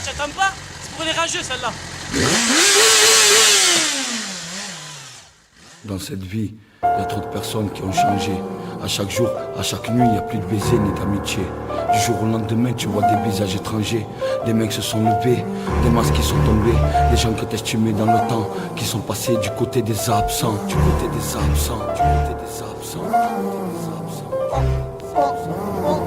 tu t'aimes pas? C'est pour les rageux celle-là. Dans cette vie, il y a trop de personnes qui ont changé. À chaque jour, à chaque nuit, il n'y a plus de baisers ni d'amitié. Du jour au lendemain, tu vois des visages étrangers. Des mecs se sont levés, des masques qui sont tombés. Des gens que t'estimais dans le temps, qui sont passés du côté des absents. Du côté des absents, du côté des absents, du côté des absents.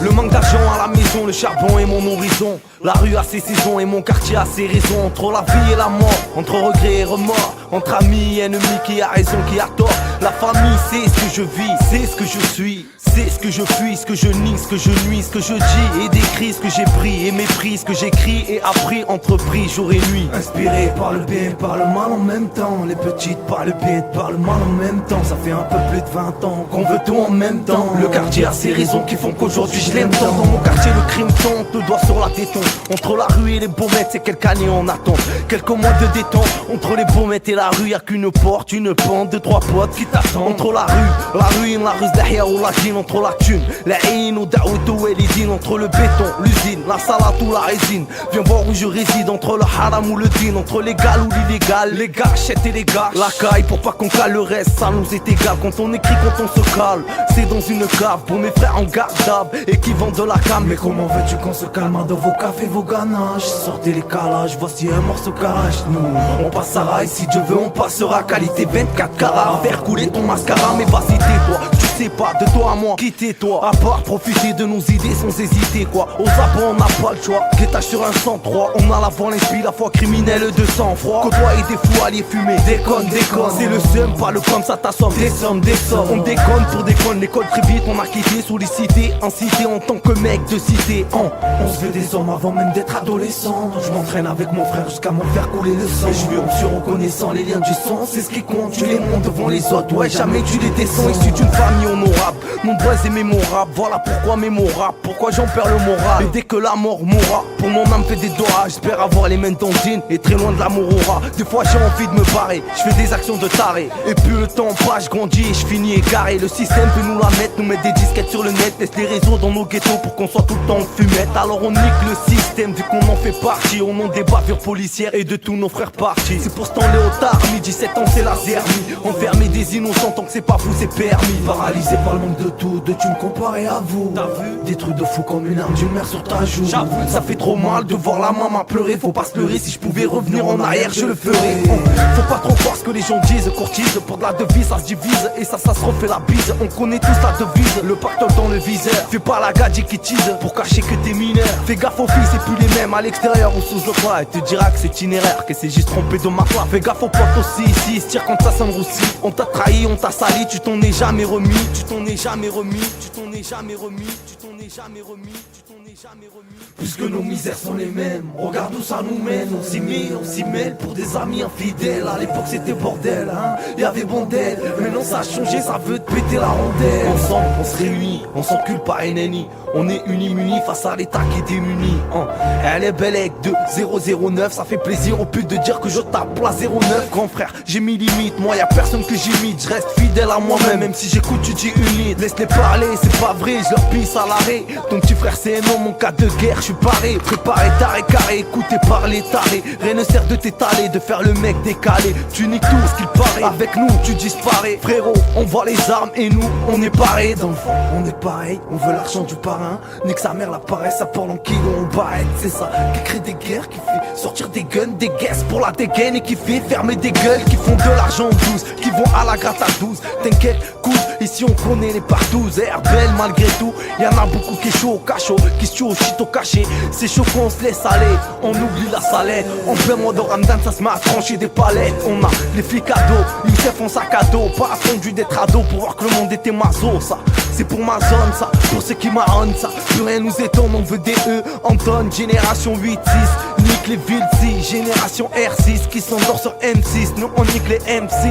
Le manque d'argent à la maison, le charbon est mon horizon. La rue a ses saisons et mon quartier a ses raisons. Entre la vie et la mort, entre regret et remords, entre amis et ennemis, qui a raison, qui a tort. La famille, c'est ce que je vis, c'est ce que je suis. C'est ce que je fuis, ce que je nie, ce que je nuis, ce que je dis et décris, ce que j'ai pris et mépris, ce que j'écris et appris, entrepris jour et nuit. Inspiré par le bien, par le mal en même temps. Les petites par le bien, par le mal en même temps. Ça fait un peu plus de 20 ans qu'on veut tout en même temps. Le quartier a ses raisons qui font qu'aujourd'hui je l'aime tant. Dans mon quartier le crime tombe, deux doigts sur la téton. Entre la rue et les baumettes, c'est quelques années on attend. Quelques mois de détente. Entre les baumettes et la rue, y'a qu'une porte, une pente, deux, trois potes qui t'attendent. Entre la ruine, la rue d'Ahia ou la dîne. Entre la thune, la haine ou Daoutou et l'idine. Entre le béton, l'usine, la salade ou la résine. Viens voir où je réside, entre le haram ou le din. Entre l'égal ou l'illégal, les gâchettes et les gars. La caille pour pas qu'on cale le reste, ça nous est égal. Quand on écrit, quand on se cale, c'est dans une cave. Pour mes frères en gardable et qui vendent de la cam. Mais comment veux-tu qu'on se calme dans vos cafés, vos ganaches? Sortez les calages, voici un morceau cache. Nous, on passera et si Dieu veut on passera. Qualité 24 carats, faire couler ton mascara. Mais vas-y tais-toi, tu sais pas, de toi à moi, quittez-toi. À part profiter de nos idées sans hésiter quoi. Aux abats on n'a pas le choix, guettage sur un 103. On a la voix l'inspire, la foi criminelle de sang-froid. Côtoyer des fous alliés fumer, déconne, c'est le seum, pas le comme ça t'assomme. Des sommes, on déconne pour déconne. L'école très vite on a quitté, sollicité, incité en tant que mec de cité. On se fait des hommes avant même d'être adolescent. Je m'entraîne avec mon frère jusqu'à m'en faire couler le sang. Et je lui suis reconnaissant, les liens du sang, c'est ce qui compte. Tu les montes devant les autres, ouais jamais tu les descends. Issu d'une famille honorable, nombreuse et mémorable. Voilà pourquoi mémorable, pourquoi j'en perds le moral. Et dès que la mort m'aura, pour mon âme fait des doigts. J'espère avoir les mains tendines et très loin de l'amour aura. Des fois j'ai envie de me barrer, je fais des actions de taré. Et plus le temps passe, je grandis et je finis égaré. Le système peut nous la mettre, nous mettre des disquettes sur le net. Laisse les réseaux dans nos ghettos pour qu'on soit tout le temps en fumette. Alors on nique le système vu qu'on en fait partie. Au nom des bavures policières et de tous nos frères partis. C'est pour ce temps Léotard, midi 7 ans c'est la zermie. Enfermer des innocents tant que c'est pas vous c'est permis. Paralysé par le manque de tout, de thunes comparé à vous. T'as vu des trucs de fou comme une arme d'une mère sur ta joue. J'avoue, ça fait trop mal de voir la maman pleurer. Faut pas se pleurer, si je pouvais revenir en arrière je le ferais. Faut pas trop croire ce que les gens disent, courtisent. Pour de la devise ça se divise et ça se refait la bise. On connaît tous la devise, le pactole dans le viseur. Fais pas la gadget qui tease pour cacher que t'es mineur. Fais gaffe aux filles, c'est plus les mêmes à l'extérieur ou sous le toit. Elle te dira que c'est itinéraire, que c'est juste trompé de ma foi. Fais gaffe aux potes aussi, si ils se tirent quand ça sonne roussi. On t'a trahi, on t'a sali, tu t'en es jamais remis. Tu t'en es jamais remis, tu t'en es jamais remis, tu t'en es jamais remis, tu t'en es jamais remis. Puisque nos misères sont les mêmes, regarde où ça nous mène. On s'y mêle pour des amis infidèles. À l'époque c'était bordel, hein, y'avait bondel. Maintenant ça a changé, ça veut te péter la rondelle. Ensemble on se réunit, on s'encule pas ennemi. On est unis munis face à l'état qui est démuni. Elle est belle avec 2009. Ça fait plaisir au but de dire que je tape la 09. Grand frère, j'ai mis limite, moi y'a personne que j'imite. Je reste fidèle à moi-même, même si j'écoute tu dis unite. Laisse-les parler, c'est pas vrai, je leur pisse à l'arrêt. Ton petit frère c'est un homme, mon cas de guerre, je suis paré. Préparé, taré, carré, écoutez parler, taré. Rien ne sert de t'étaler, de faire le mec décalé. Tu niques tout ce qu'il paraît, avec nous tu disparais. Frérot, on voit les armes et nous on est parés. Dans le fond, on est pareil, on veut l'argent du parrain. Nique sa mère la paresse, ça parle en kilo, on barrette. C'est ça, qui crée des guerres, qui fait sortir des guns, des guesses pour la dégaine. Et qui fait fermer des gueules, qui font de l'argent en 12, qui vont à la gratte à 12. T'inquiète, coude, ici on connaît les partous. Air belle malgré tout, y'en a beaucoup qui est chaud au cachot, qui se tue au shit au cachet. C'est chaud qu'on se laisse aller, on oublie la salette. En plein mois de Ramadan, ça se met à trancher des palettes. On a les flics à dos, Youssef en sac à dos. Pas attendu d'être ado pour voir que le monde était maso. Ça, c'est pour ma zone, ça, pour ceux qui marronnent ça. Plus rien nous étonne, on veut des E, Anton, génération 8-6. Nique les villes si, génération R6 qui s'endort sur M6. Nous on nique les MC,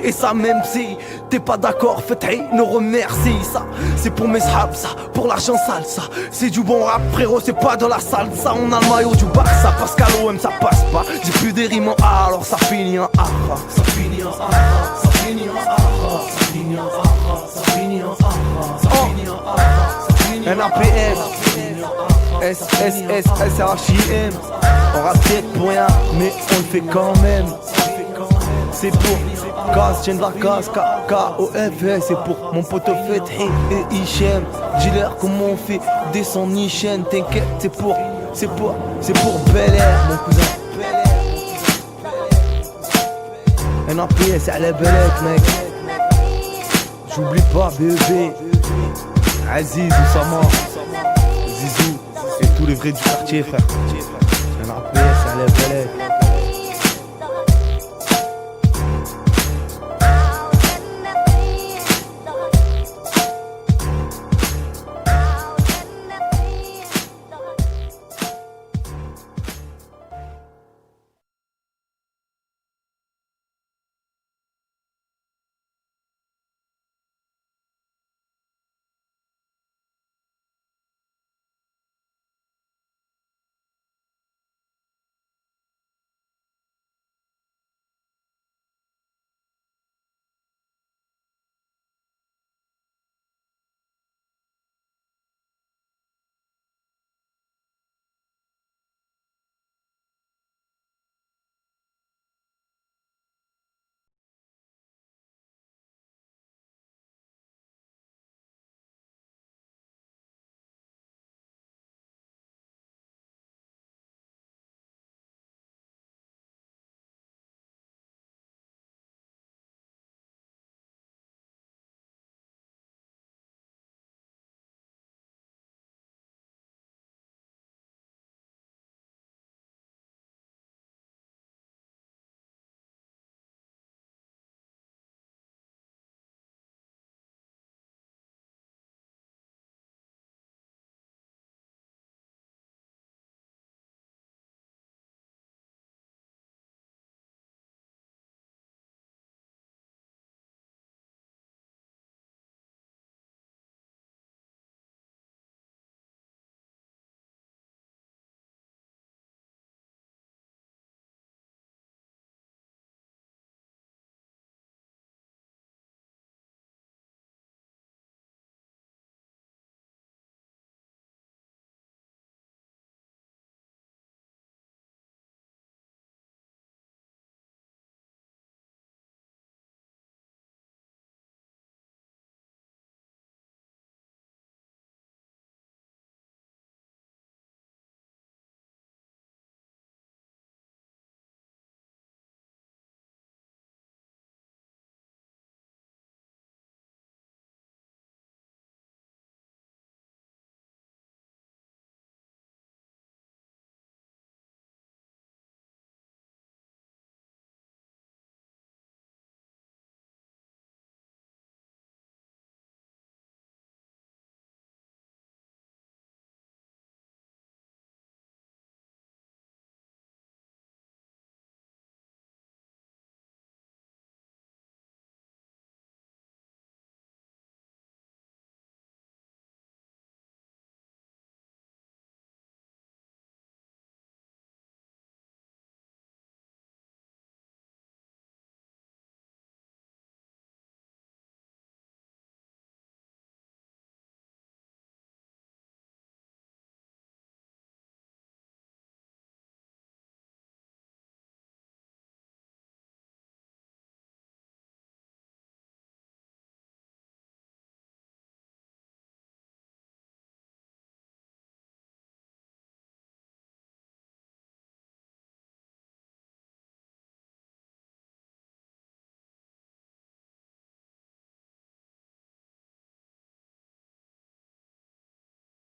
et ça même si t'es pas d'accord, faites nous remercie. Ça, c'est pour mes shabs, ça, pour l'argent sale, ça. C'est du bon rap frérot, c'est pas de la salle, ça. On a le maillot du Barça, parce qu'à l'OM ça passe pas. J'ai plus des rimes en A, alors ça finit en A. Ça finit en A, ça finit en A, ça finit en A, ça finit en A, ça finit en A, ça finit en A, NAPS. SSSRHIM. On rappe peut-être pour rien, mais on le fait quand même. C'est pour Kaz, tiens de la Kaz, K-O-F, c'est pour mon poteau Fethi et Hichem. Dealer, comment on fait descendre ni chaîne, t'inquiète, c'est pour Bel Air, mon cousin. NAPS, à la belette, mec. J'oublie pas, bébé. Aziz, Oussama, Zizou, et tous les vrais du quartier, frère. NAPS, à la belette.